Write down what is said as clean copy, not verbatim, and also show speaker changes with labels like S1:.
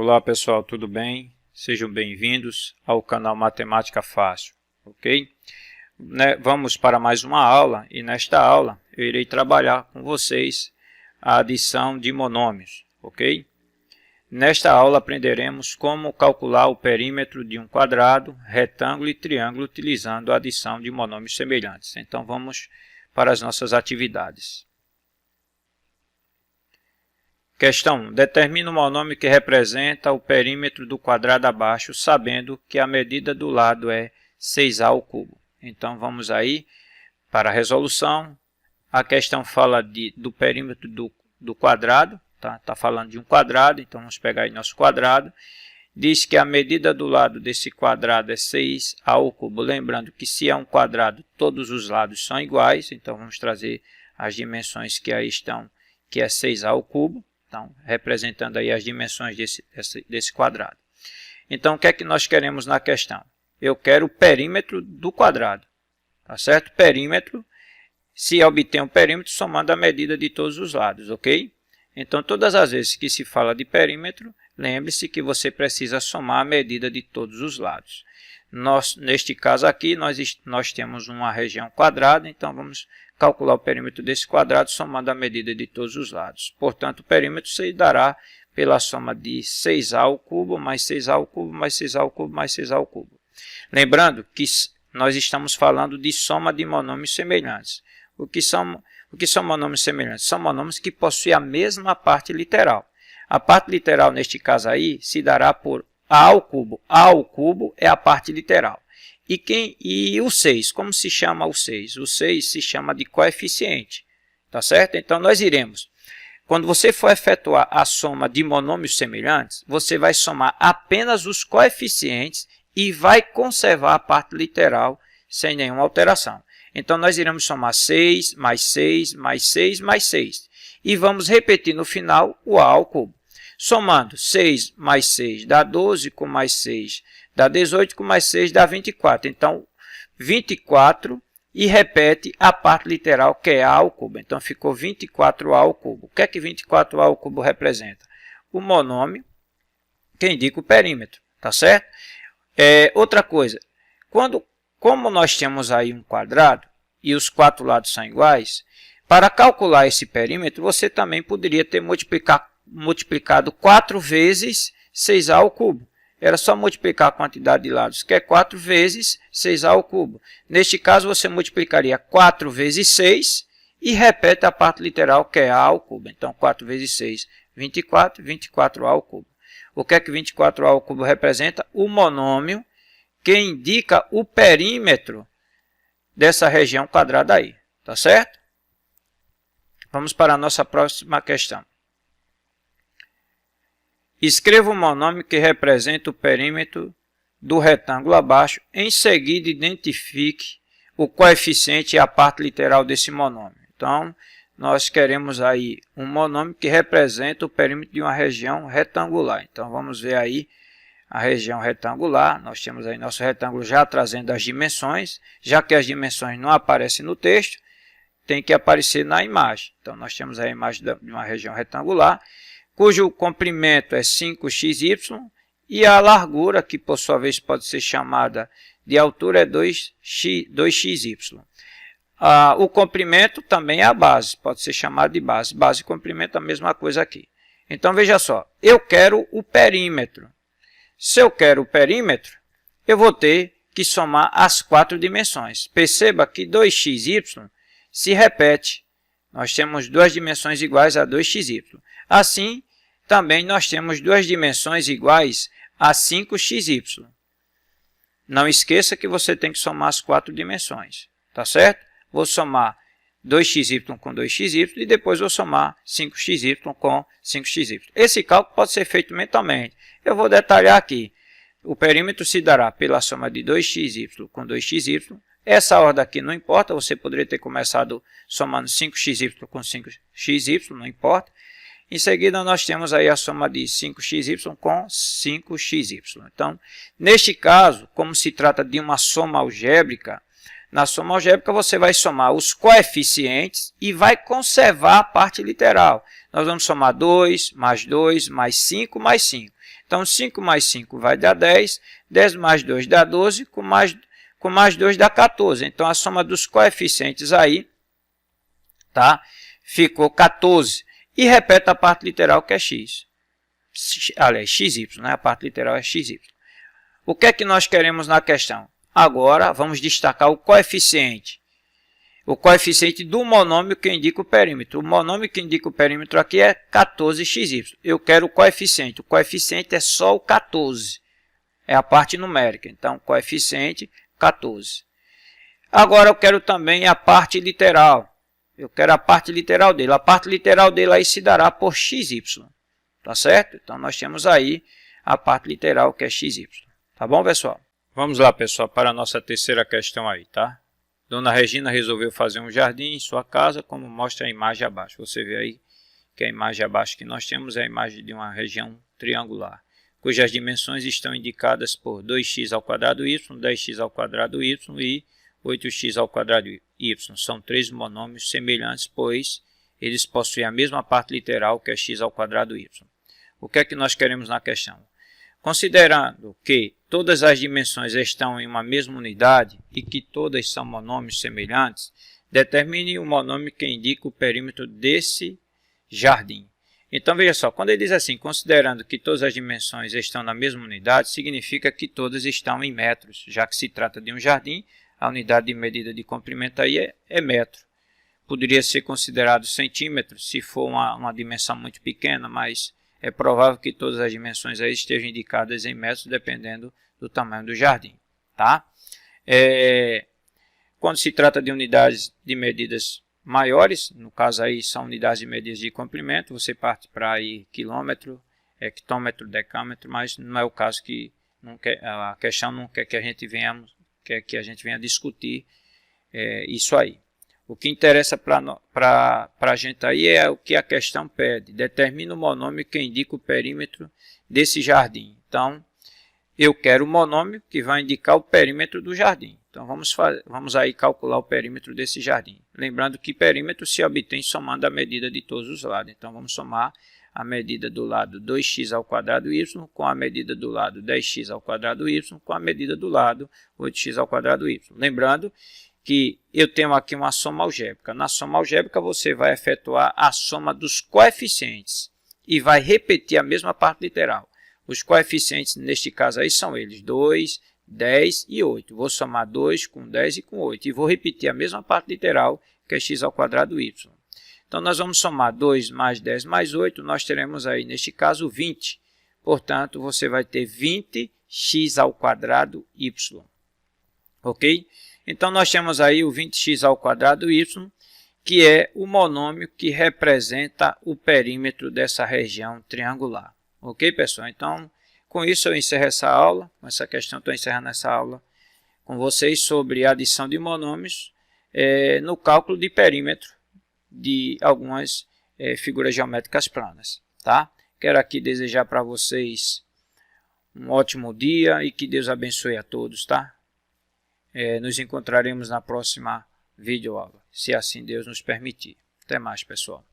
S1: Olá pessoal, tudo bem? Sejam bem-vindos ao canal Matemática Fácil, ok? Vamos para mais uma aula e nesta aula eu irei trabalhar com vocês a adição de monômios, ok? Nesta aula aprenderemos como calcular o perímetro de um quadrado, retângulo e triângulo utilizando a adição de monômios semelhantes. Então vamos para as nossas atividades. Questão 1. Determine o monômio que representa o perímetro do quadrado abaixo, sabendo que a medida do lado é 6a ao cubo. Então, vamos aí para a resolução. A questão fala do perímetro do quadrado, tá falando de um quadrado, então vamos pegar aí nosso quadrado. Diz que a medida do lado desse quadrado é 6a ao cubo. Lembrando que se é um quadrado, todos os lados são iguais, então vamos trazer as dimensões que aí estão, que é 6a ao cubo. Então, representando aí as dimensões desse quadrado. Então, o que é que nós queremos na questão? Eu quero o perímetro do quadrado, tá certo? Perímetro, se obter um perímetro somando a medida de todos os lados, ok? Então, todas as vezes que se fala de perímetro, lembre-se que você precisa somar a medida de todos os lados. Neste caso aqui, nós temos uma região quadrada, então vamos calcular o perímetro desse quadrado somando a medida de todos os lados. Portanto, o perímetro se dará pela soma de 6a ao cubo, mais 6a ao cubo, mais 6a ao cubo, mais 6a ao cubo. Lembrando que nós estamos falando de soma de monômios semelhantes. O que são monômios semelhantes? São monômios que possuem a mesma parte literal. A parte literal, neste caso aí, se dará por a ao cubo. A ao cubo é a parte literal. E o 6, como se chama o 6? O 6 se chama de coeficiente, tá certo? Então, nós iremos, quando você for efetuar a soma de monômios semelhantes, você vai somar apenas os coeficientes e vai conservar a parte literal sem nenhuma alteração. Então, nós iremos somar 6, mais 6, mais 6, mais 6. E vamos repetir no final o a ao cubo. Somando 6 mais 6 dá 12, com mais 6 dá 18, com mais 6 dá 24. Então, 24 e repete a parte literal que é a ao cubo. Então, ficou 24a ao cubo. O que é que 24a ao cubo representa? O monômio que indica o perímetro, tá certo? Outra coisa, como nós temos aí um quadrado e os quatro lados são iguais, para calcular esse perímetro, você também poderia ter multiplicado 4 vezes 6a ao cubo. Era só multiplicar a quantidade de lados, que é 4 vezes 6a ao cubo. Neste caso, você multiplicaria 4 vezes 6 e repete a parte literal, que é a ao cubo. Então, 4 vezes 6, 24, 24a ao cubo. O que é que 24a ao cubo representa? O monômio que indica o perímetro dessa região quadrada aí. Tá certo? Vamos para a nossa próxima questão. Escreva o monômio que representa o perímetro do retângulo abaixo. Em seguida, identifique o coeficiente e a parte literal desse monômio. Então, nós queremos aí um monômio que representa o perímetro de uma região retangular. Então, vamos ver aí a região retangular. Nós temos aí nosso retângulo já trazendo as dimensões. Já que as dimensões não aparecem no texto, tem que aparecer na imagem. Então, nós temos a imagem de uma região retangular, cujo comprimento é 5xy e a largura, que por sua vez pode ser chamada de altura, é 2xy. O comprimento também é a base, pode ser chamado de base. Base e comprimento é a mesma coisa aqui. Então, veja só, eu quero o perímetro. Se eu quero o perímetro, eu vou ter que somar as 4 dimensões. Perceba que 2xy se repete. Nós temos duas dimensões iguais a 2xy. Assim, também nós temos duas dimensões iguais a 5xy. Não esqueça que você tem que somar as 4 dimensões, tá certo? Vou somar 2xy com 2xy e depois vou somar 5xy com 5xy. Esse cálculo pode ser feito mentalmente. Eu vou detalhar aqui. O perímetro se dará pela soma de 2xy com 2xy. Essa ordem aqui não importa, você poderia ter começado somando 5xy com 5xy, não importa. Em seguida, nós temos aí a soma de 5xy com 5xy. Então, neste caso, como se trata de uma soma algébrica, na soma algébrica você vai somar os coeficientes e vai conservar a parte literal. Nós vamos somar 2, mais 5, mais 5. Então, 5 mais 5 vai dar 10, 10 mais 2 dá 12, com mais 2 dá 14. Então, a soma dos coeficientes aí, tá? Ficou 14. E repete a parte literal, que é x. Aliás, xy, né? A parte literal é xy. O que é que nós queremos na questão? Agora, vamos destacar o coeficiente. O coeficiente do monômio que indica o perímetro. O monômio que indica o perímetro aqui é 14xy. Eu quero o coeficiente. O coeficiente é só o 14. É a parte numérica. Então, coeficiente 14. Agora, eu quero também a parte literal. Eu quero a parte literal dele. A parte literal dele aí se dará por xy. Tá certo? Então, nós temos aí a parte literal que é xy. Tá bom, pessoal? Vamos lá, pessoal, para a nossa terceira questão aí, tá? Dona Regina resolveu fazer um jardim em sua casa, como mostra a imagem abaixo. Você vê aí que a imagem abaixo que nós temos é a imagem de uma região triangular, cujas dimensões estão indicadas por 2x² y, 10x² y e 8x² y. São três monômios semelhantes, pois eles possuem a mesma parte literal, que é x² y. O que é que nós queremos na questão? Considerando que todas as dimensões estão em uma mesma unidade e que todas são monômios semelhantes, determine o monômio que indica o perímetro desse jardim. Então, veja só, quando ele diz assim, considerando que todas as dimensões estão na mesma unidade, significa que todas estão em metros, já que se trata de um jardim, a unidade de medida de comprimento aí é metro. Poderia ser considerado centímetros, se for uma dimensão muito pequena, mas é provável que todas as dimensões aí estejam indicadas em metros, dependendo do tamanho do jardim. Tá? Quando se trata de unidades de medidas maiores, no caso aí são unidades de medidas de comprimento, você parte para aí quilômetro, hectômetro, decâmetro, mas não é o caso que a questão não quer que a gente venha discutir isso aí. O que interessa para a gente aí é o que a questão pede. Determina o monômio que indica o perímetro desse jardim. Então, eu quero o monômio que vai indicar o perímetro do jardim. Então, vamos aí calcular o perímetro desse jardim. Lembrando que perímetro se obtém somando a medida de todos os lados. Então, vamos somar a medida do lado 2x² y com a medida do lado 10x² y com a medida do lado 8x² y. Lembrando que eu tenho aqui uma soma algébrica. Na soma algébrica, você vai efetuar a soma dos coeficientes e vai repetir a mesma parte literal. Os coeficientes, neste caso aí, são eles 2, 10 e 8. Vou somar 2 com 10 e com 8. E vou repetir a mesma parte literal, que é x² y. Então, nós vamos somar 2 mais 10 mais 8. Nós teremos aí, neste caso, 20. Portanto, você vai ter 20x² y. Ok? Então, nós temos aí o 20x² y, que é o monômio que representa o perímetro dessa região triangular. Ok, pessoal? Então, com isso eu encerro essa aula. Com essa questão, estou encerrando essa aula com vocês sobre a adição de monômios no cálculo de perímetro de algumas figuras geométricas planas. Tá? Quero aqui desejar para vocês um ótimo dia e que Deus abençoe a todos, tá? Nos encontraremos na próxima videoaula, se assim Deus nos permitir. Até mais, pessoal.